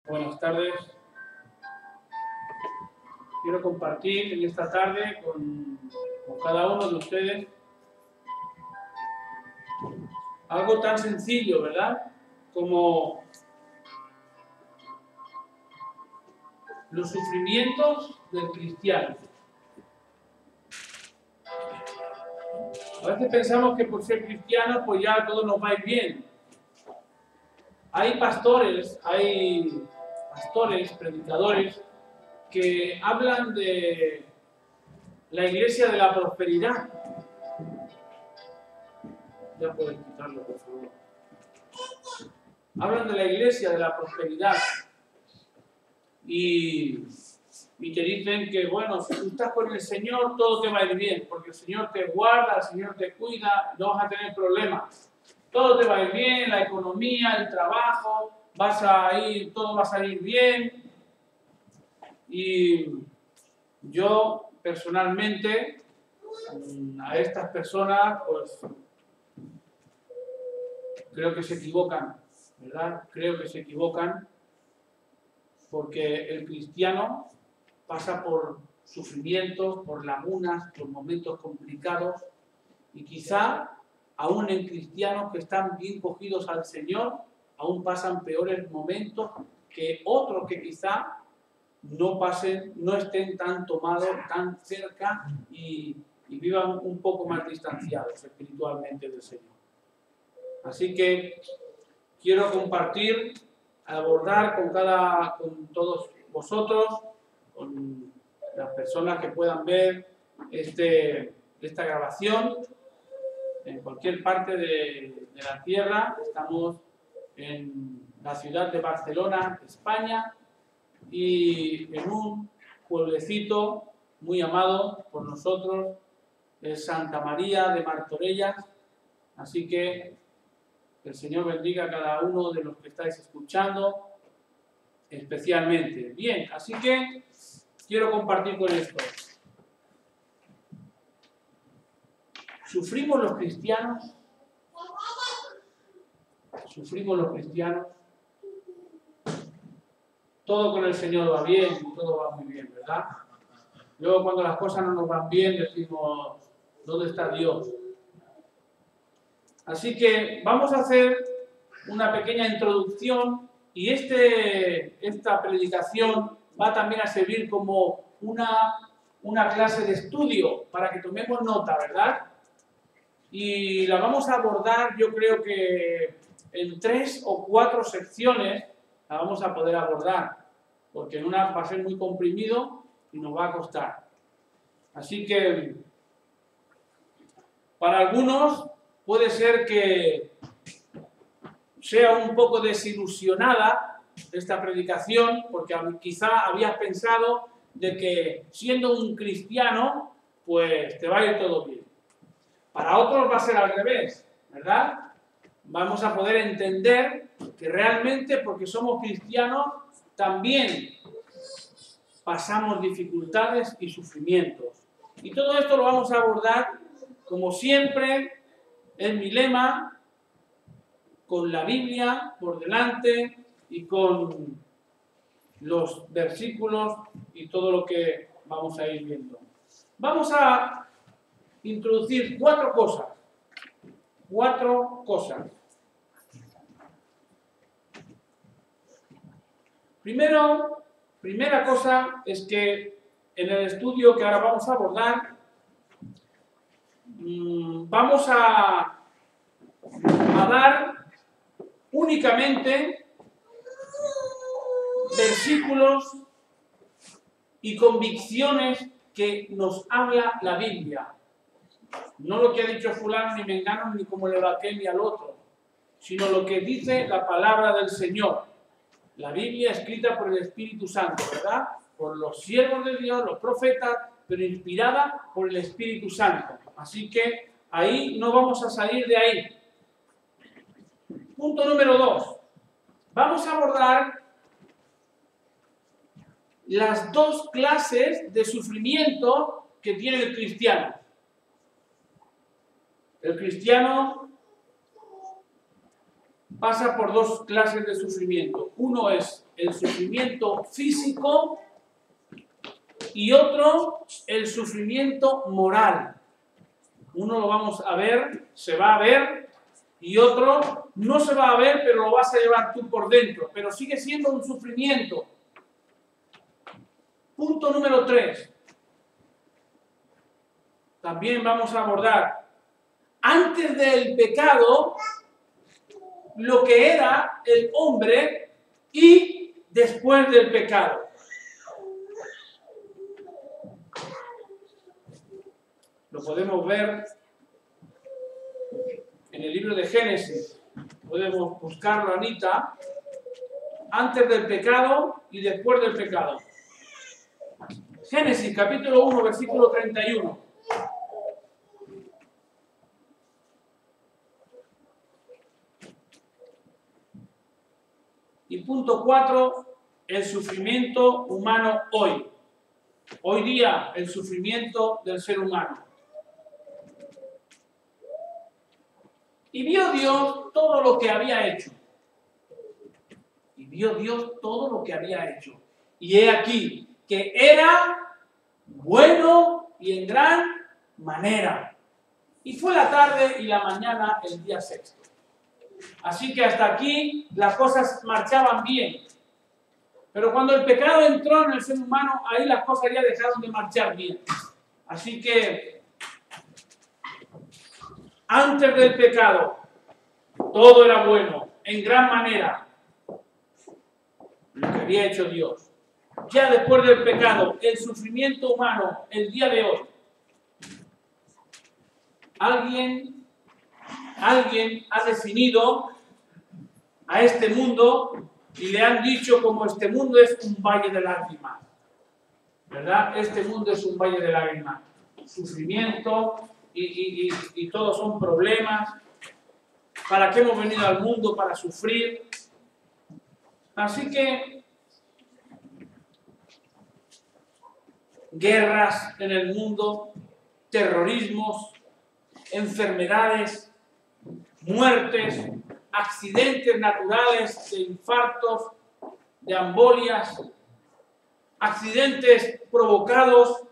Buenas tardes. Quiero compartir en esta tarde con cada uno de ustedes algo tan sencillo, ¿verdad? Como los sufrimientos del cristiano. A veces pensamos que por ser cristianos pues ya todo nos va a ir bien. Hay pastores, predicadores, que hablan de la iglesia de la prosperidad. Ya pueden quitarlo, por favor. Hablan de la iglesia de la prosperidad. Y te dicen que, bueno, si tú estás con el Señor, todo te va a ir bien, porque el Señor te guarda, el Señor te cuida, no vas a tener problemas. Todo te va a ir bien, la economía, el trabajo, todo va a salir bien. Y yo, personalmente, a estas personas, pues, creo que se equivocan, ¿verdad? Creo que se equivocan porque el cristiano pasa por sufrimientos, por lagunas, por momentos complicados y quizá aún en cristianos que están bien cogidos al Señor, aún pasan peores momentos que otros que quizá no estén tan tomados, tan cerca y vivan un poco más distanciados espiritualmente del Señor. Así que quiero compartir, abordar con todos vosotros, con las personas que puedan ver esta grabación en cualquier parte de la tierra. Estamos en la ciudad de Barcelona, España, y en un pueblecito muy amado por nosotros, es Santa María de Martorelles. Así que el Señor bendiga a cada uno de los que estáis escuchando, especialmente. Bien, así que quiero compartir con esto. ¿Sufrimos los cristianos? ¿Sufrimos los cristianos? Todo con el Señor va bien, todo va muy bien, ¿verdad? Luego cuando las cosas no nos van bien decimos, ¿dónde está Dios? Así que vamos a hacer una pequeña introducción y esta predicación va también a servir como una clase de estudio para que tomemos nota, ¿verdad? Y la vamos a abordar, yo creo que en 3 o 4 secciones la vamos a poder abordar, porque en una va a ser muy comprimido y nos va a costar. Así que para algunos puede ser que sea un poco desilusionada esta predicación, porque quizá habías pensado de que siendo un cristiano, pues te va a ir todo bien. Para otros va a ser al revés, ¿verdad? Vamos a poder entender que realmente, porque somos cristianos, también pasamos dificultades y sufrimientos. Y todo esto lo vamos a abordar, como siempre, en mi lema, con la Biblia por delante y con los versículos y todo lo que vamos a ir viendo. Vamos a introducir 4 cosas. 4 cosas. Primera cosa es que en el estudio que ahora vamos a abordar, vamos a dar únicamente versículos y convicciones que nos habla la Biblia. No lo que ha dicho fulano ni mengano ni como le va a aquel ni al otro, sino lo que dice la palabra del Señor. La Biblia escrita por el Espíritu Santo, ¿verdad? Por los siervos de Dios, los profetas, pero inspirada por el Espíritu Santo. Así que ahí no vamos a salir de ahí. Punto número 2. Vamos a abordar las 2 clases de sufrimiento que tiene el cristiano. El cristiano pasa por 2 clases de sufrimiento. Uno es el sufrimiento físico y otro el sufrimiento moral. Uno lo vamos a ver, se va a ver, y otro no se va a ver, pero lo vas a llevar tú por dentro, pero sigue siendo un sufrimiento. Punto número 3. También vamos a abordar, antes del pecado, lo que era el hombre y después del pecado. Lo podemos ver en el libro de Génesis. Podemos buscarlo, Anita, antes del pecado y después del pecado. Génesis, capítulo 1, versículo 31. Y punto 4, el sufrimiento humano hoy. Hoy día, el sufrimiento del ser humano. Y vio Dios todo lo que había hecho. Y vio Dios todo lo que había hecho. Y he aquí que era bueno y en gran manera. Y fue la tarde y la mañana el día sexto. Así que hasta aquí las cosas marchaban bien. Pero cuando el pecado entró en el ser humano, ahí las cosas ya dejaron de marchar bien. Así que antes del pecado, todo era bueno, en gran manera, lo que había hecho Dios. Ya después del pecado, el sufrimiento humano, el día de hoy, alguien ha definido a este mundo y le han dicho como este mundo es un valle de lágrimas, ¿verdad? Este mundo es un valle de lágrimas, sufrimiento y todos son problemas. ¿Para qué hemos venido al mundo? Para sufrir. Así que guerras en el mundo, terrorismos, enfermedades, muertes, accidentes naturales de infartos, de embolias, accidentes provocados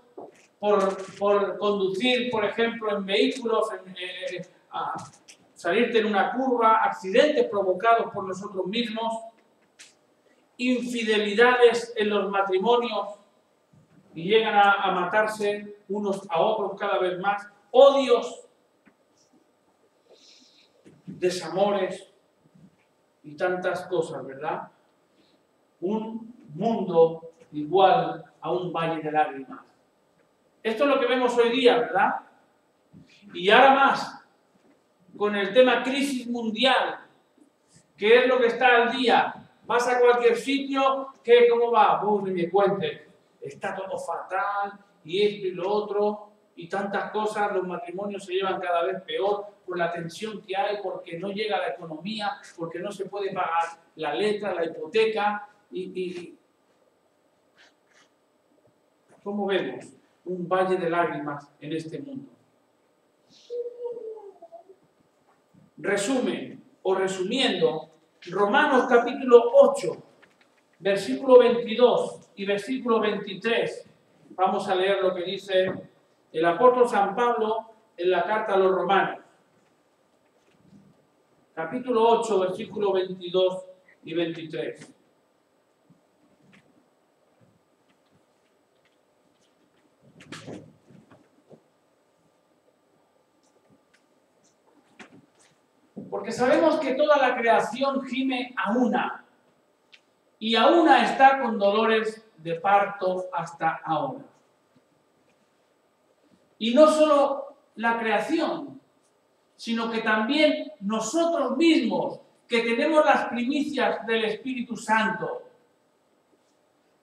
por conducir, por ejemplo, en vehículos, salirte en una curva, accidentes provocados por nosotros mismos, infidelidades en los matrimonios y llegan a matarse unos a otros cada vez más, odios, desamores y tantas cosas, ¿verdad? Un mundo igual a un valle de lágrimas. Esto es lo que vemos hoy día, ¿verdad? Y ahora más, con el tema crisis mundial, que es lo que está al día. Vas a cualquier sitio, ¿qué? ¿Cómo va? Vos ni me cuentes. Está todo fatal, y esto y lo otro, y tantas cosas, los matrimonios se llevan cada vez peor por la tensión que hay, porque no llega la economía, porque no se puede pagar la letra, la hipoteca, y ¿cómo vemos? Un valle de lágrimas en este mundo. Resumen, o resumiendo, Romanos capítulo 8, versículo 22 y versículo 23. Vamos a leer lo que dice el apóstol San Pablo en la carta a los romanos. Capítulo 8, versículo 22 y 23. Porque sabemos que toda la creación gime a una, y a una está con dolores de parto hasta ahora. Y no solo la creación, sino que también nosotros mismos, que tenemos las primicias del Espíritu Santo,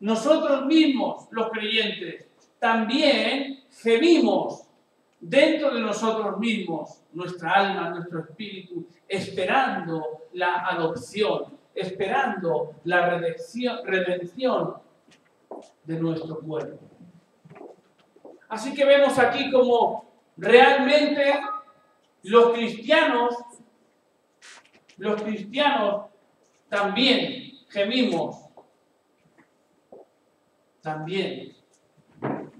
nosotros mismos, los creyentes, también gemimos dentro de nosotros mismos, nuestra alma, nuestro espíritu, esperando la adopción, esperando la redención de nuestro cuerpo. Así que vemos aquí como realmente los cristianos también gemimos también,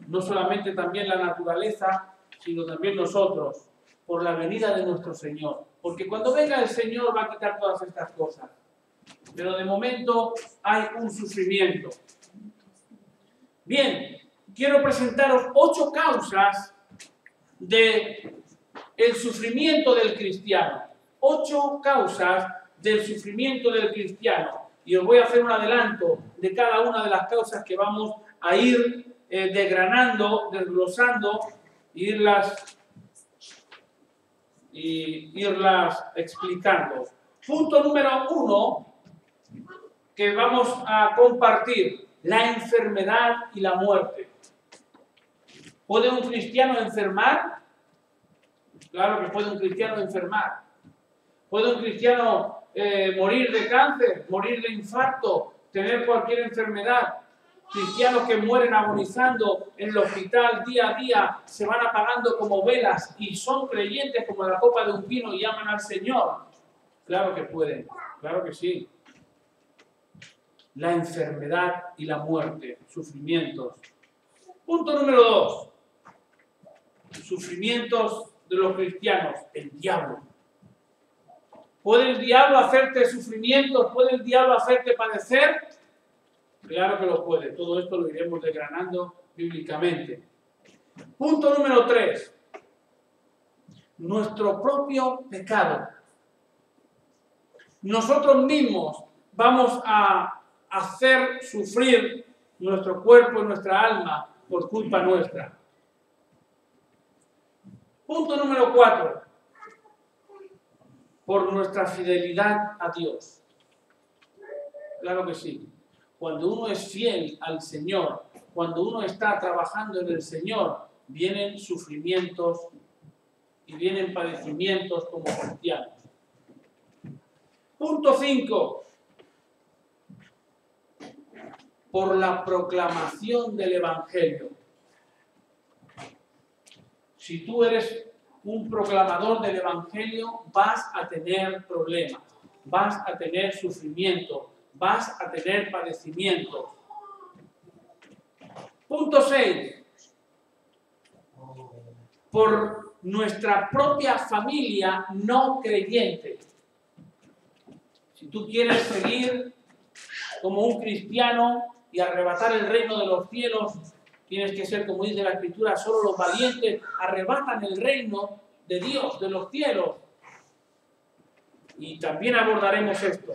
no solamente también la naturaleza, sino también nosotros, por la venida de nuestro Señor. Porque cuando venga el Señor va a quitar todas estas cosas. Pero de momento hay un sufrimiento. Bien, quiero presentaros 8 causas del sufrimiento del cristiano. 8 causas del sufrimiento del cristiano. Y os voy a hacer un adelanto de cada una de las causas que vamos a ir desgranando, desglosando e irlas explicando. Punto número 1 que vamos a compartir: la enfermedad y la muerte. ¿Puede un cristiano enfermar? Claro que puede un cristiano enfermar. ¿Puede un cristiano morir de cáncer, morir de infarto, tener cualquier enfermedad? Cristianos que mueren agonizando en el hospital día a día, se van apagando como velas y son creyentes como la copa de un pino y llaman al Señor. Claro que pueden, claro que sí. La enfermedad y la muerte, sufrimientos. Punto número 2. Sufrimientos de los cristianos, el diablo. ¿Puede el diablo hacerte sufrimientos? ¿Puede el diablo hacerte padecer? Claro que lo puede. Todo esto lo iremos desgranando bíblicamente. Punto número 3. Nuestro propio pecado. Nosotros mismos vamos a hacer sufrir nuestro cuerpo y nuestra alma por culpa nuestra. Punto número 4. Por nuestra fidelidad a Dios. Claro que sí. Cuando uno es fiel al Señor, cuando uno está trabajando en el Señor, vienen sufrimientos y vienen padecimientos como cristianos. Punto 5. Por la proclamación del Evangelio. Si tú eres un proclamador del Evangelio, vas a tener problemas, vas a tener sufrimiento, vas a tener padecimientos. Punto 6. Por nuestra propia familia no creyente. Si tú quieres seguir como un cristiano y arrebatar el reino de los cielos, tienes que ser, como dice la Escritura, solo los valientes arrebatan el reino de Dios, de los cielos. Y también abordaremos esto.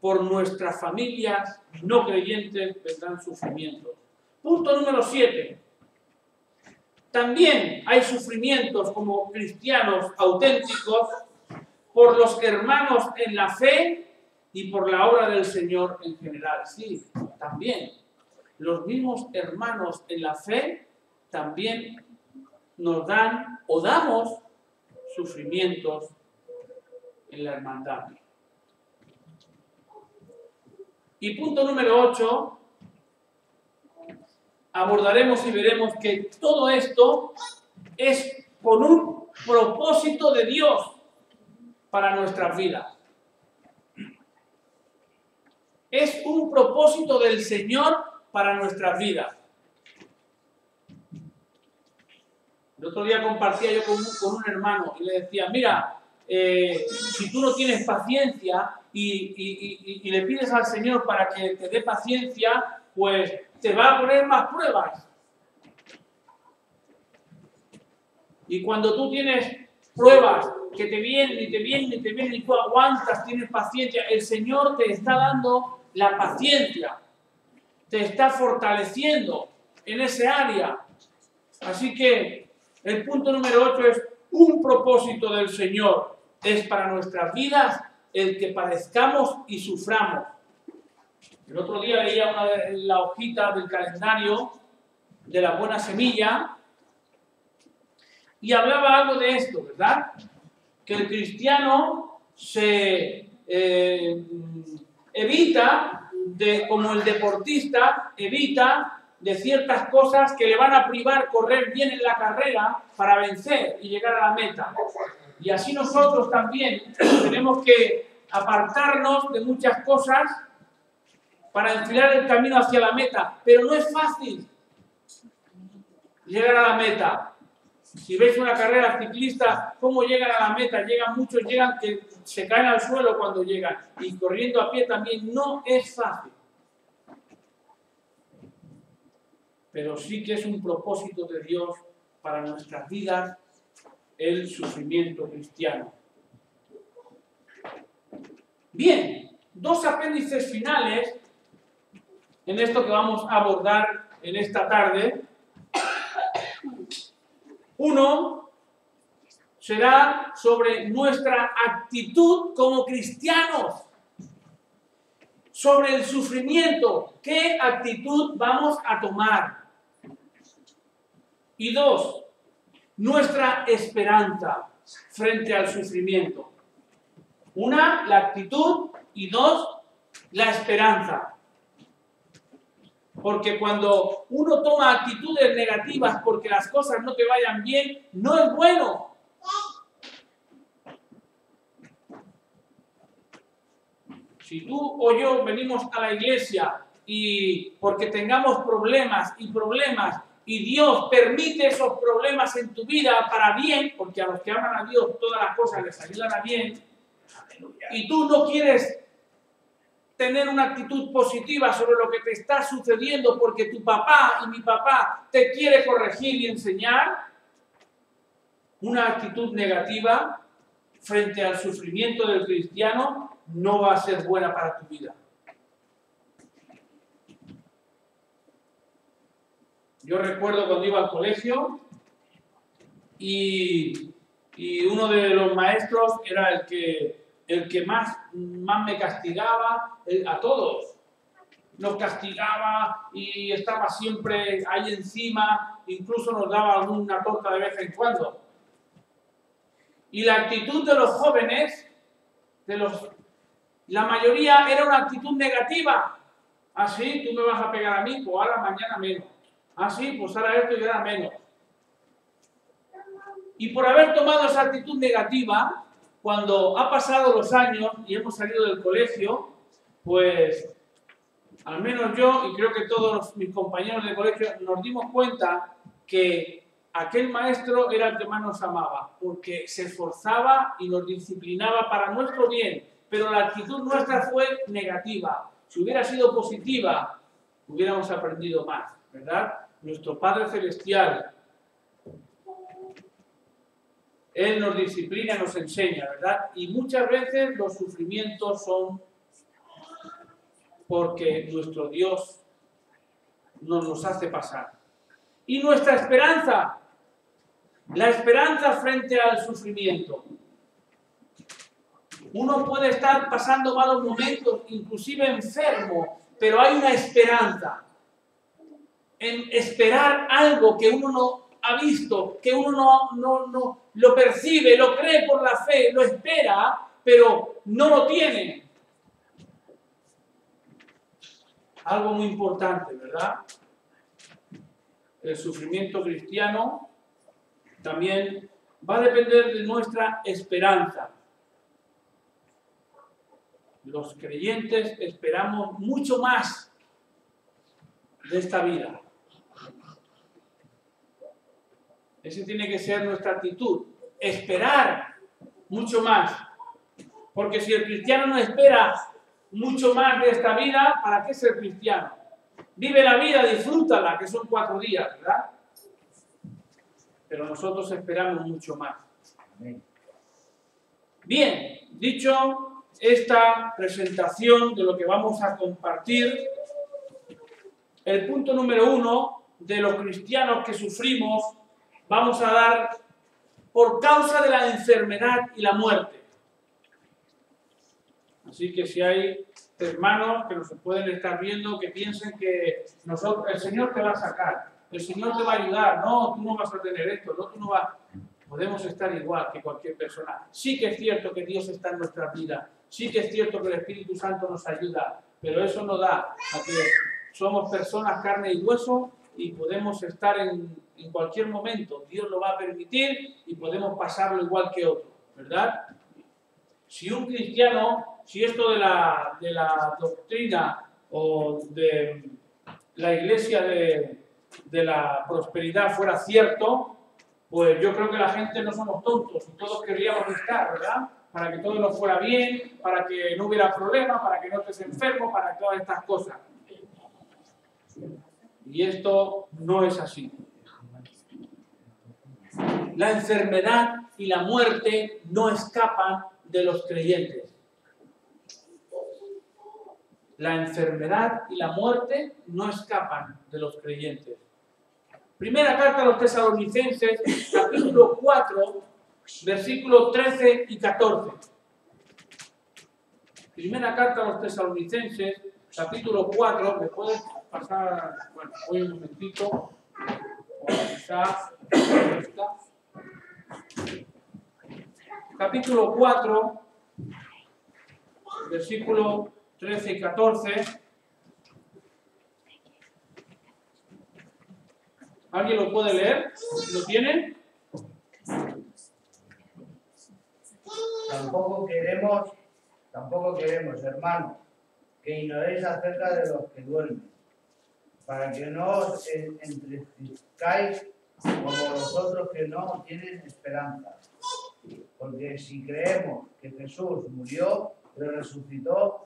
Por nuestras familias no creyentes vendrán sufrimientos. Punto número 7. También hay sufrimientos como cristianos auténticos por los hermanos en la fe y por la obra del Señor en general. Sí, también. Los mismos hermanos en la fe también nos dan o damos sufrimientos en la hermandad. Y punto número 8, abordaremos y veremos que todo esto es con un propósito de Dios para nuestras vidas. Es un propósito del Señor para nuestras vidas. El otro día compartía yo con un hermano y le decía, mira, si tú no tienes paciencia y le pides al Señor para que te dé paciencia, pues te va a poner más pruebas. Y cuando tú tienes pruebas que te vienen y te vienen y te vienen y tú aguantas, tienes paciencia, el Señor te está dando la paciencia, te está fortaleciendo en ese área. Así que el punto número 8 es un propósito del Señor. Es para nuestras vidas el que padezcamos y suframos. El otro día leía la hojita del calendario de la buena semilla y hablaba algo de esto, ¿verdad? Que el cristiano se evita, como el deportista, evita de ciertas cosas que le van a privar correr bien en la carrera para vencer y llegar a la meta. Y así nosotros también tenemos que apartarnos de muchas cosas para enfilar el camino hacia la meta, pero no es fácil llegar a la meta. Si ves una carrera ciclista, ¿cómo llegan a la meta? Muchos llegan que se caen al suelo cuando llegan, y corriendo a pie también no es fácil. Pero sí que es un propósito de Dios para nuestras vidas el sufrimiento cristiano. Bien, dos apéndices finales en esto que vamos a abordar en esta tarde. Uno será sobre nuestra actitud como cristianos, sobre el sufrimiento, qué actitud vamos a tomar. Y dos, nuestra esperanza frente al sufrimiento. Una, la actitud, y dos, la esperanza. Porque cuando uno toma actitudes negativas porque las cosas no te vayan bien, no es bueno. Si tú o yo venimos a la iglesia y porque tengamos problemas, y Dios permite esos problemas en tu vida para bien, porque a los que aman a Dios todas las cosas les ayudan a bien, y tú no quieres tener una actitud positiva sobre lo que te está sucediendo porque tu papá y mi papá te quiere corregir y enseñar, una actitud negativa frente al sufrimiento del cristiano no va a ser buena para tu vida. Yo recuerdo cuando iba al colegio y uno de los maestros era el que más me castigaba, a todos. Nos castigaba y estaba siempre ahí encima, incluso nos daba alguna torta de vez en cuando. Y la actitud de los jóvenes, la mayoría era una actitud negativa. Así, tú me vas a pegar a mí, pues ahora mañana menos. Así, pues ahora esto y ahora menos. Y por haber tomado esa actitud negativa, cuando ha pasado los años y hemos salido del colegio, pues al menos yo y creo que todos mis compañeros de colegio nos dimos cuenta que aquel maestro era el que más nos amaba, porque se esforzaba y nos disciplinaba para nuestro bien, pero la actitud nuestra fue negativa. Si hubiera sido positiva, hubiéramos aprendido más, ¿verdad? Nuestro Padre Celestial, Él nos disciplina, nos enseña, ¿verdad? Y muchas veces los sufrimientos son porque nuestro Dios nos los hace pasar. Y nuestra esperanza, la esperanza frente al sufrimiento. Uno puede estar pasando malos momentos, inclusive enfermo, pero hay una esperanza en esperar algo que uno no ha visto, que uno no lo percibe, lo cree por la fe, lo espera, pero no lo tiene. Algo muy importante, ¿verdad? El sufrimiento cristiano también va a depender de nuestra esperanza. Los creyentes esperamos mucho más de esta vida. Esa tiene que ser nuestra actitud, esperar mucho más. Porque si el cristiano no espera mucho más de esta vida, ¿para qué ser cristiano? Vive la vida, disfrútala, que son 4 días, ¿verdad? Pero nosotros esperamos mucho más. Bien, dicho esta presentación de lo que vamos a compartir, el punto número 1 de los cristianos que sufrimos, vamos a dar por causa de la enfermedad y la muerte. Así que si hay hermanos que nos pueden estar viendo, que piensen que el Señor te va a sacar, el Señor te va a ayudar, no, tú no vas a tener esto, no, tú no vas. Podemos estar igual que cualquier persona. Sí que es cierto que Dios está en nuestra vida, sí que es cierto que el Espíritu Santo nos ayuda, pero eso no da a que somos personas, carne y hueso, y podemos estar en cualquier momento. Dios lo va a permitir y podemos pasarlo igual que otro, ¿verdad? Si un cristiano, si esto de la doctrina o de la iglesia de la prosperidad fuera cierto, pues yo creo que la gente no somos tontos y todos querríamos estar, ¿verdad? Para que todo nos fuera bien, para que no hubiera problemas, para que no estés enfermo, para todas estas cosas. Y esto no es así. La enfermedad y la muerte no escapan de los creyentes. La enfermedad y la muerte no escapan de los creyentes. Primera carta a los Tesalonicenses, capítulo 4, versículos 13 y 14. Primera carta a los Tesalonicenses, capítulo 4, ¿me puedes pasar? Bueno, voy un momentito. O quizás esta. Capítulo 4, versículo 13 y 14. ¿Alguien lo puede leer? ¿Lo tiene? Tampoco queremos, hermanos, que ignoréis acerca de los que duermen, para que no os entristezcáis como los otros que no tienen esperanza. Porque si creemos que Jesús murió y resucitó,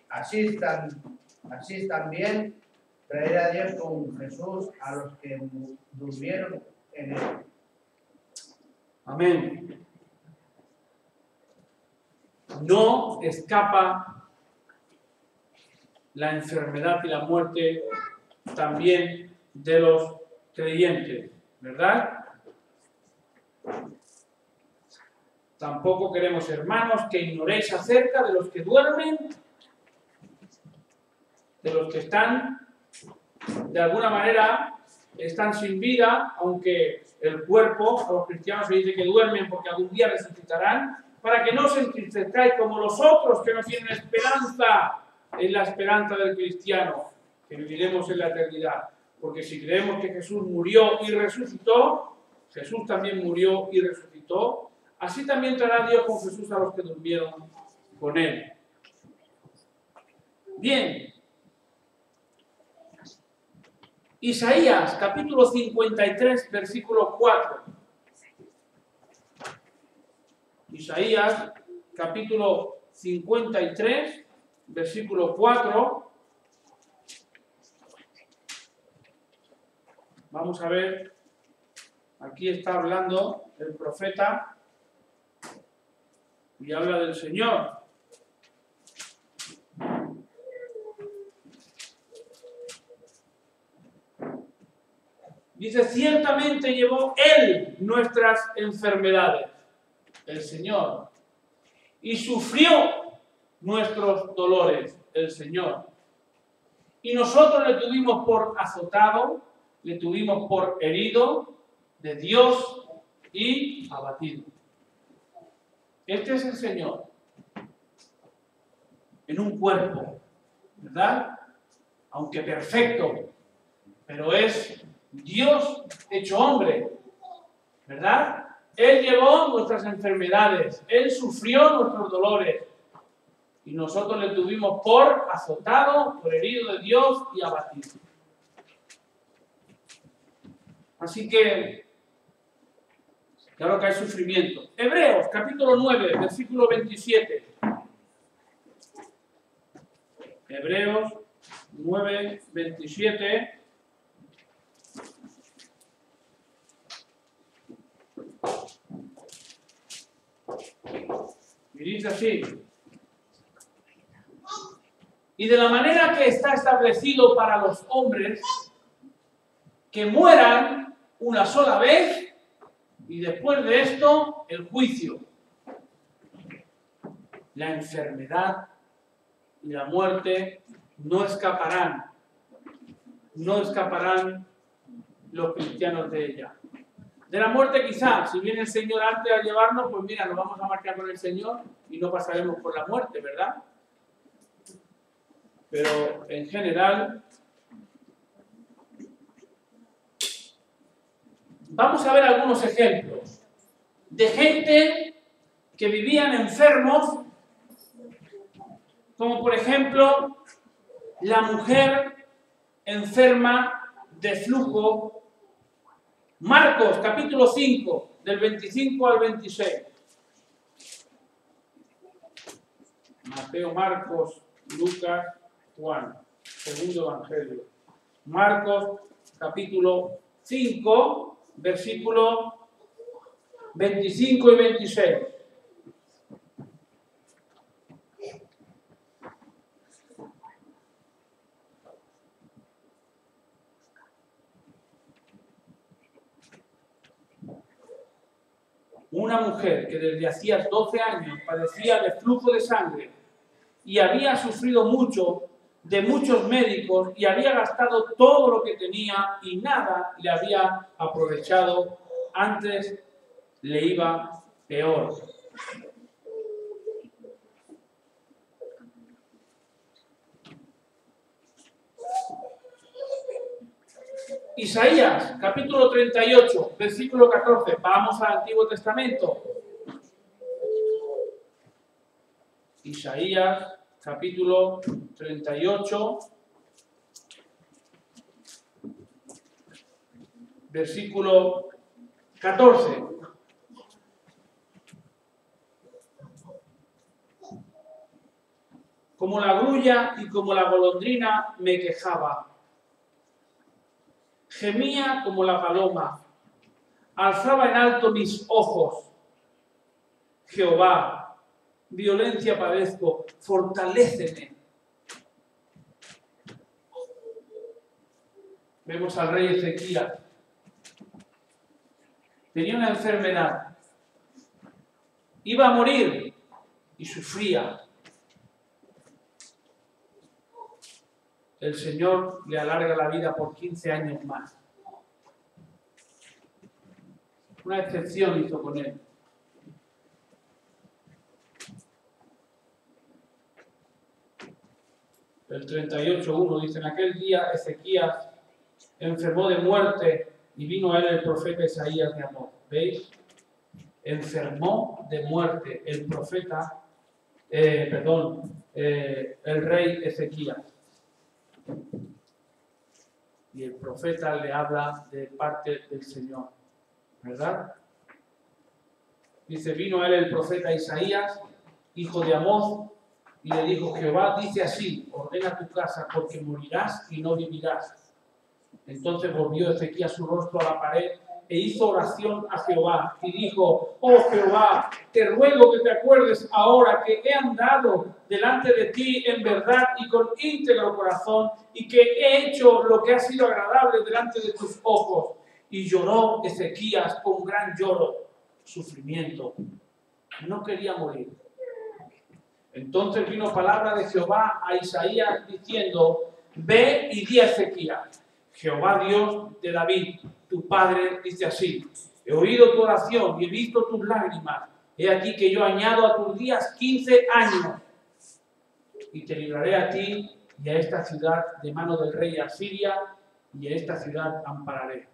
así también traerá a Dios con Jesús a los que durmieron en él. Amén. No escapa la enfermedad y la muerte también de los creyentes, ¿verdad? Tampoco queremos, hermanos, que ignoréis acerca de los que duermen, de los que están, de alguna manera, están sin vida, aunque el cuerpo, a los cristianos se dice que duermen porque algún día resucitarán, para que no os entristezcáis como los otros que no tienen esperanza, en la esperanza del cristiano, que viviremos en la eternidad. Porque si creemos que Jesús murió y resucitó, Jesús también murió y resucitó, así también traerá Dios con Jesús a los que durmieron con él. Bien. Isaías, capítulo 53, versículo 4. Isaías, capítulo 53, versículo 4. Vamos a ver, aquí está hablando el profeta y habla del Señor. Dice, ciertamente llevó Él nuestras enfermedades, el Señor, y sufrió nuestros dolores, el Señor. Y nosotros le tuvimos por azotado, le tuvimos por herido de Dios y abatido. Este es el Señor, en un cuerpo, ¿verdad? Aunque perfecto, pero es Dios hecho hombre, ¿verdad? Él llevó nuestras enfermedades, Él sufrió nuestros dolores y nosotros le tuvimos por azotado, por herido de Dios y abatido. Así que, claro que hay sufrimiento. Hebreos, capítulo 9, versículo 27. Hebreos 9, 27. Y dice así: y de la manera que está establecido para los hombres que mueran una sola vez y después de esto el juicio. La enfermedad y la muerte no escaparán los cristianos de ella. De la muerte quizás, si viene el Señor antes a llevarnos, pues mira, nos vamos a marchar con el Señor y no pasaremos por la muerte, ¿verdad? Pero en general, vamos a ver algunos ejemplos de gente que vivían enfermos, como por ejemplo la mujer enferma de flujo. Marcos, capítulo 5, del 25 al 26. Mateo, Marcos, Lucas, Juan, segundo evangelio. Marcos, capítulo 5, versículos 25 y 26. Una mujer que desde hacía 12 años padecía de flujo de sangre y había sufrido mucho de muchos médicos y había gastado todo lo que tenía y nada le había aprovechado, antes le iba peor. Isaías, capítulo 38, versículo 14. Vamos al Antiguo Testamento. Isaías, capítulo 38, versículo 14. Como la grulla y como la golondrina me quejaba. Gemía como la paloma, alzaba en alto mis ojos. Jehová, violencia padezco, fortaléceme. Vemos al rey Ezequías. Tenía una enfermedad. Iba a morir y sufría. El Señor le alarga la vida por 15 años más. Una excepción hizo con él. El 38:1 dice: en aquel día Ezequías enfermó de muerte y vino a él el profeta Isaías de Amós. ¿Veis? Enfermó de muerte el profeta, el rey Ezequías. Y el profeta le habla de parte del Señor, ¿verdad? Dice: vino a él el profeta Isaías, hijo de Amós, y le dijo: Jehová dice así, ordena tu casa, porque morirás y no vivirás. Entonces volvió Ezequías su rostro a la pared e hizo oración a Jehová y dijo: oh Jehová, te ruego que te acuerdes ahora que he andado delante de ti en verdad y con íntegro corazón, y que he hecho lo que ha sido agradable delante de tus ojos. Y lloró Ezequías con gran lloro, sufrimiento. No quería morir. Entonces vino palabra de Jehová a Isaías diciendo: ve y di a Ezequías: Jehová Dios de David, tu padre, dice así: he oído tu oración y he visto tus lágrimas. He aquí que yo añado a tus días 15 años y te libraré a ti y a esta ciudad de mano del rey Asiria, y a esta ciudad ampararé.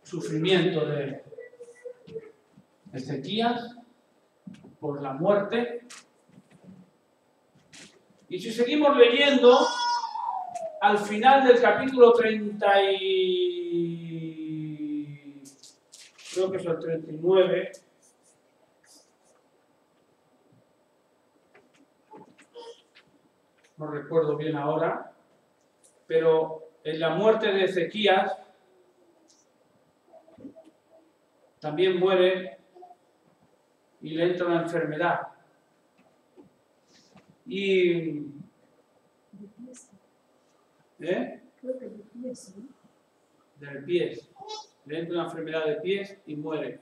Sufrimiento de Ezequías por la muerte. Y si seguimos leyendo, al final del capítulo 30 creo que es el 39, no recuerdo bien ahora, pero en la muerte de Ezequías también muere y le entra una enfermedad. Y creo que de pies, ¿no? Del pies. Le entra una enfermedad de pies y muere.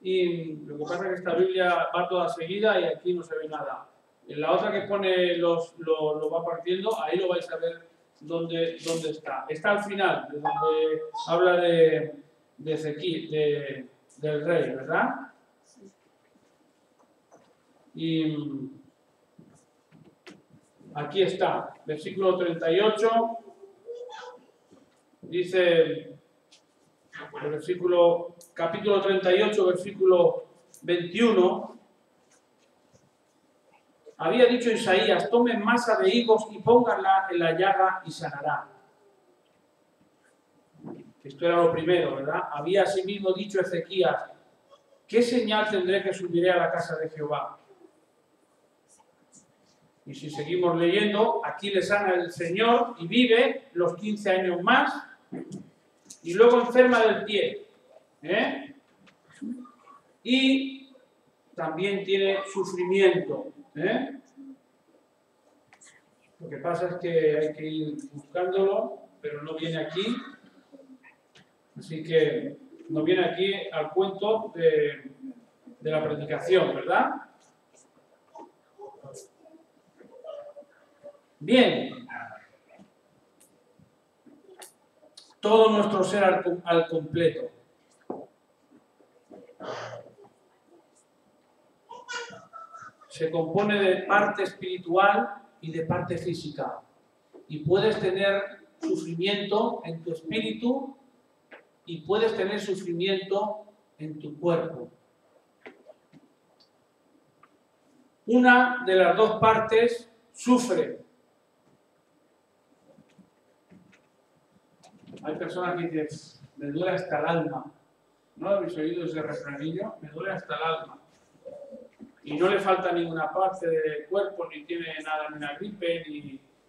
Y lo que pasa es que esta Biblia va toda seguida y aquí no se ve nada. En la otra que pone lo va partiendo, ahí lo vais a ver dónde está. Está al final, de donde habla de Ezequiel, del rey, ¿verdad? Y aquí está, versículo 38, dice capítulo 38, versículo 21, Había dicho Isaías, tomen masa de higos y pónganla en la llaga y sanará. Esto era lo primero, ¿verdad? Había asimismo dicho Ezequías, ¿qué señal tendré que subiré a la casa de Jehová? Y si seguimos leyendo, aquí le sana el Señor y vive los 15 años más y luego enferma del pie. Y también tiene sufrimiento. Lo que pasa es que hay que ir buscándolo, pero no viene aquí. Así que no viene aquí al cuento de la predicación, ¿verdad? Bien. Todo nuestro ser al completo. Se compone de parte espiritual y de parte física. Y puedes tener sufrimiento en tu espíritu y puedes tener sufrimiento en tu cuerpo. Una de las dos partes sufre. Hay personas que dicen, me duele hasta el alma. ¿No habéis oído ese refranillo? Me duele hasta el alma. Y no le falta ninguna parte del cuerpo, ni tiene nada, ni una gripe,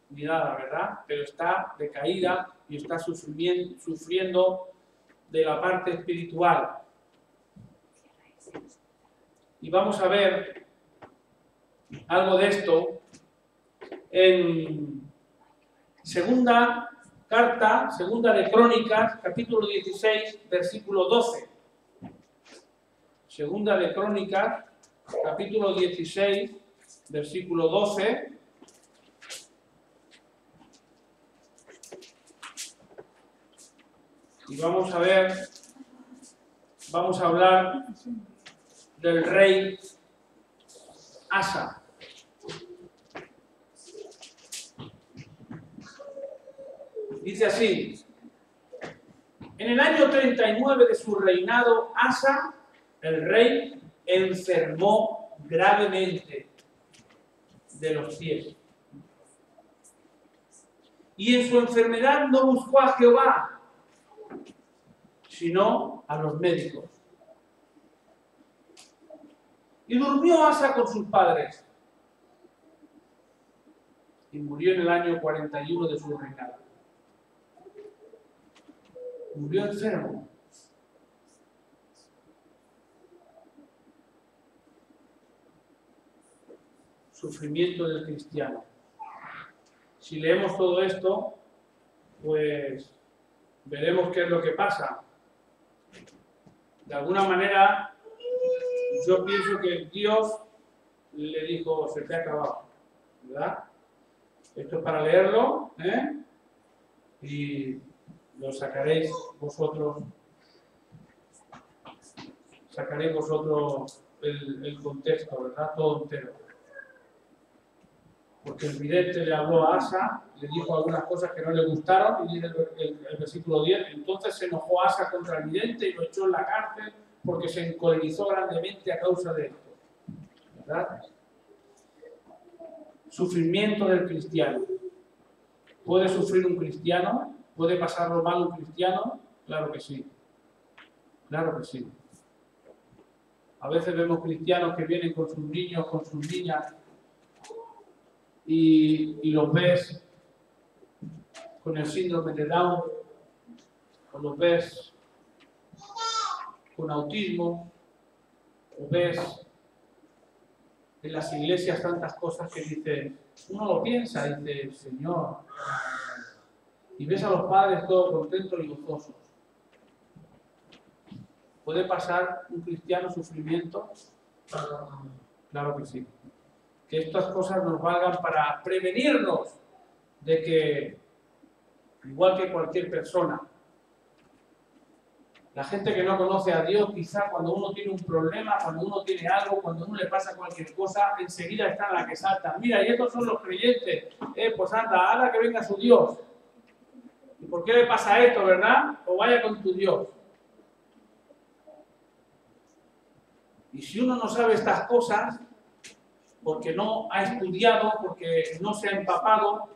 ni nada, ¿verdad? Pero está decaída y está sufriendo de la parte espiritual. Y vamos a ver algo de esto en segunda de Crónicas, capítulo 16, versículo 12. Segunda de Crónicas, capítulo 16, versículo 12. Y vamos a hablar del rey Asa. Dice así, en el año 39 de su reinado, Asa, el rey, enfermó gravemente de los pies. Y en su enfermedad no buscó a Jehová, sino a los médicos. Y durmió Asa con sus padres. Y murió en el año 41 de su reinado. Murió enfermo. Sufrimiento del cristiano. Si leemos todo esto, pues veremos qué es lo que pasa. De alguna manera, yo pienso que Dios le dijo, se te ha acabado, ¿verdad? Esto es para leerlo, y lo sacaréis vosotros el contexto, ¿verdad? Todo entero. Porque el vidente le habló a Asa, le dijo algunas cosas que no le gustaron, y dice el versículo 10, entonces se enojó Asa contra el vidente y lo echó en la cárcel porque se encolerizó grandemente a causa de esto. ¿Verdad? Sufrimiento del cristiano. ¿Puede sufrir un cristiano? ¿Puede pasarlo mal un cristiano? Claro que sí. Claro que sí. A veces vemos cristianos que vienen con sus niños, con sus niñas, y los ves con el síndrome de Down, o los ves con autismo, o ves en las iglesias tantas cosas que dice, uno lo piensa y dice, Señor, y ves a los padres todos contentos y gozosos. ¿Puede pasar un cristiano sufrimiento? Claro que sí. Que estas cosas nos valgan para prevenirnos de que, igual que cualquier persona, la gente que no conoce a Dios, quizá cuando uno tiene un problema, cuando uno tiene algo, cuando uno le pasa cualquier cosa, enseguida está en la que salta. Mira, y estos son los creyentes. Pues anda, haga que venga su Dios. ¿Y por qué le pasa esto, verdad? O vaya con tu Dios. Y si uno no sabe estas cosas, porque no ha estudiado, porque no se ha empapado,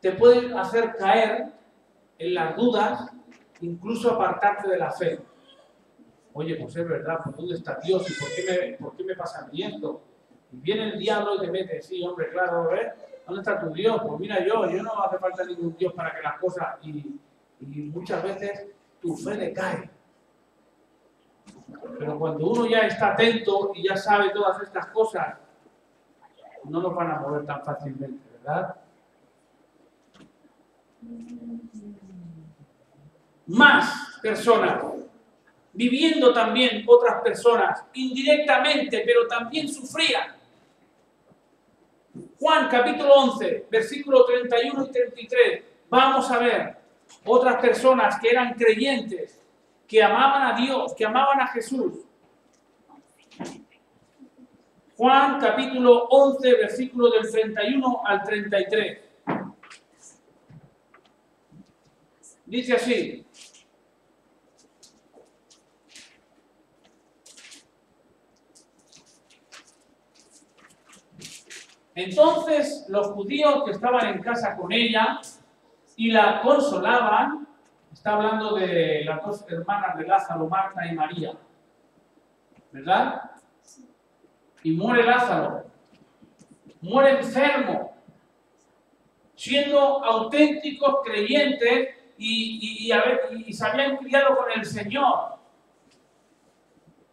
te puede hacer caer en las dudas, incluso apartarte de la fe. Oye, pues es verdad, ¿por dónde está Dios? ¿Y por qué me pasa a mí esto? Y viene el diablo y te mete, sí, hombre, claro, ¿ves? ¿Dónde está tu Dios? Pues mira, yo no hace falta ningún Dios para que las cosas... Y muchas veces tu fe decae. Pero cuando uno ya está atento y ya sabe todas estas cosas, no nos van a mover tan fácilmente, ¿verdad? Más personas, viviendo también otras personas, indirectamente, pero también sufrían. Juan capítulo 11, versículo 31 y 33, vamos a ver otras personas que eran creyentes, que amaban a Dios, que amaban a Jesús. Juan capítulo 11, versículo del 31 al 33. Dice así: entonces los judíos que estaban en casa con ella y la consolaban, está hablando de las dos hermanas de Lázaro, Marta y María, ¿verdad? Y muere Lázaro, muere enfermo, siendo auténticos creyentes y se habían criado con el Señor,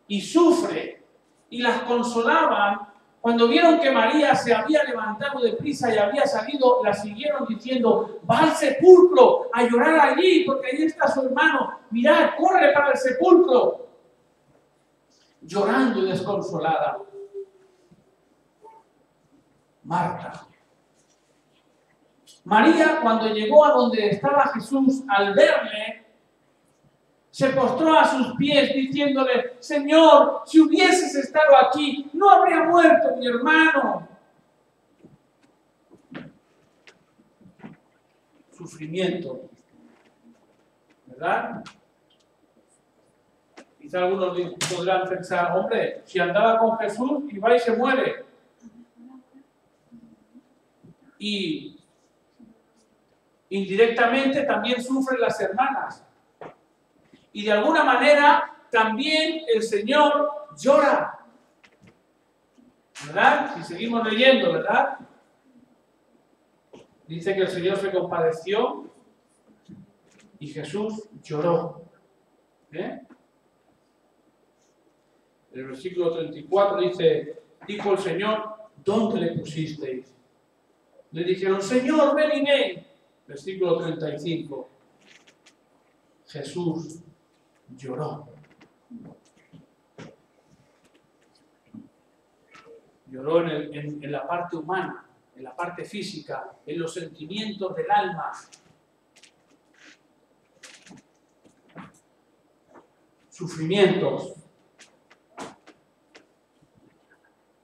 y sufre, y las consolaban. Cuando vieron que María se había levantado deprisa y había salido, la siguieron diciendo: va al sepulcro a llorar allí, porque allí está su hermano. Mirad, corre para el sepulcro. Llorando y desconsolada. Marta. María, cuando llegó a donde estaba Jesús, al verle, se postró a sus pies diciéndole: Señor, si hubieses estado aquí, no habría muerto mi hermano. Sufrimiento, ¿verdad? Quizá algunos podrán pensar: hombre, si andaba con Jesús y va y se muere. Y indirectamente también sufren las hermanas. Y de alguna manera también el Señor llora, ¿verdad? Si seguimos leyendo, ¿verdad? Dice que el Señor se compadeció y Jesús lloró. En el versículo 34 dice: dijo el Señor: ¿dónde le pusisteis? Le dijeron: Señor, ven y ve. Versículo 35. Jesús lloró. Lloró en la parte humana, en la parte física, en los sentimientos del alma. Sufrimientos.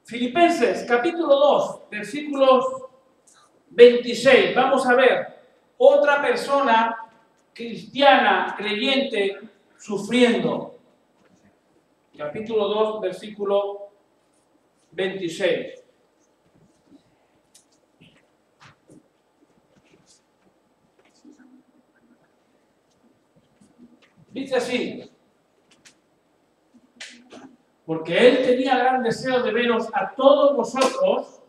Filipenses capítulo 2, versículos 26. Vamos a ver otra persona cristiana, creyente, sufriendo. Capítulo 2, versículo 26. Dice así: porque él tenía gran deseo de veros a todos vosotros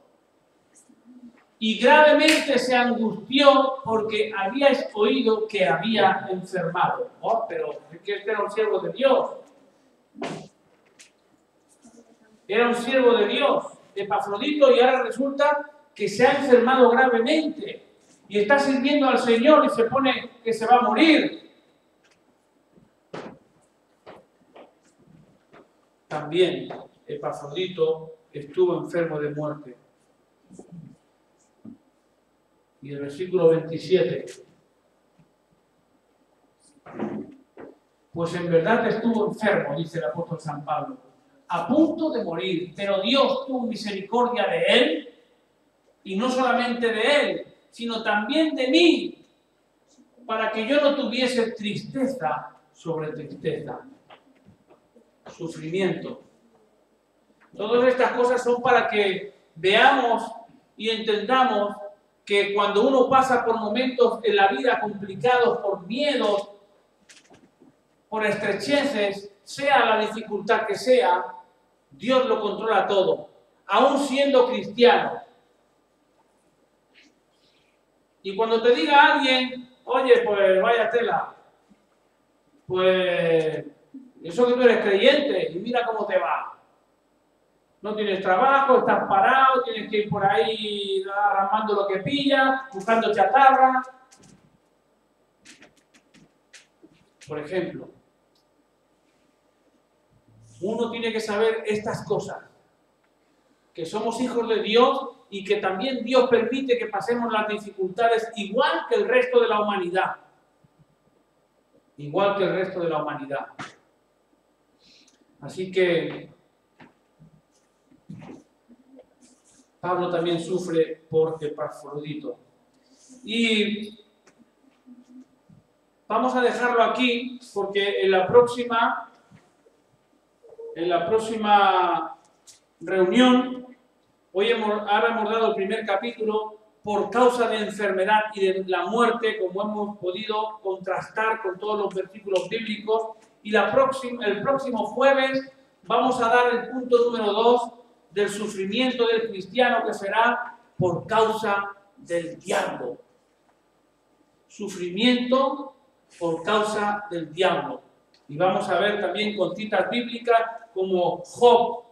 y gravemente se angustió porque habíais oído que había enfermado. Oh, pero es que este era un siervo de Dios. Era un siervo de Dios, Epafrodito, y ahora resulta que se ha enfermado gravemente y está sirviendo al Señor y se pone que se va a morir. También Epafrodito estuvo enfermo de muerte. Y el versículo 27. Pues en verdad estuvo enfermo, dice el apóstol San Pablo, a punto de morir, pero Dios tuvo misericordia de él, y no solamente de él, sino también de mí, para que yo no tuviese tristeza sobre tristeza. Sufrimiento. Todas estas cosas son para que veamos y entendamos que cuando uno pasa por momentos en la vida complicados, por miedos, por estrecheces, sea la dificultad que sea, Dios lo controla todo, aún siendo cristiano. Y cuando te diga alguien, oye, pues vaya tela, pues eso que tú eres creyente y mira cómo te va. No tienes trabajo, estás parado, tienes que ir por ahí arramando lo que pillas, buscando chatarra. Por ejemplo, uno tiene que saber estas cosas, que somos hijos de Dios y que también Dios permite que pasemos las dificultades igual que el resto de la humanidad. Igual que el resto de la humanidad. Así que Pablo también sufre por Epafrodito. Y vamos a dejarlo aquí porque en la próxima reunión, ahora hemos dado el primer capítulo por causa de enfermedad y de la muerte, como hemos podido contrastar con todos los versículos bíblicos. Y el próximo jueves vamos a dar el punto número 2 del sufrimiento del cristiano, que será por causa del diablo. Sufrimiento por causa del diablo. Y vamos a ver también con citas bíblicas como Job,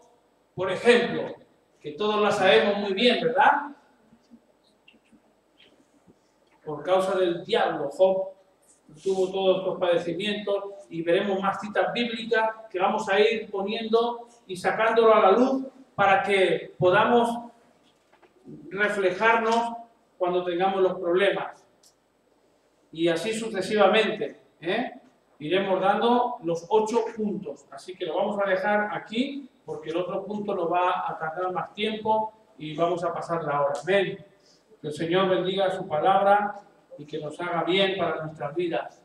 por ejemplo, que todos la sabemos muy bien, ¿verdad? Por causa del diablo, Job tuvo todos estos padecimientos, y veremos más citas bíblicas que vamos a ir poniendo y sacándolo a la luz para que podamos reflejarnos cuando tengamos los problemas. Y así sucesivamente, iremos dando los 8 puntos. Así que lo vamos a dejar aquí porque el otro punto nos va a tardar más tiempo y vamos a pasar la hora. Amén. Que el Señor bendiga su palabra y que nos haga bien para nuestras vidas.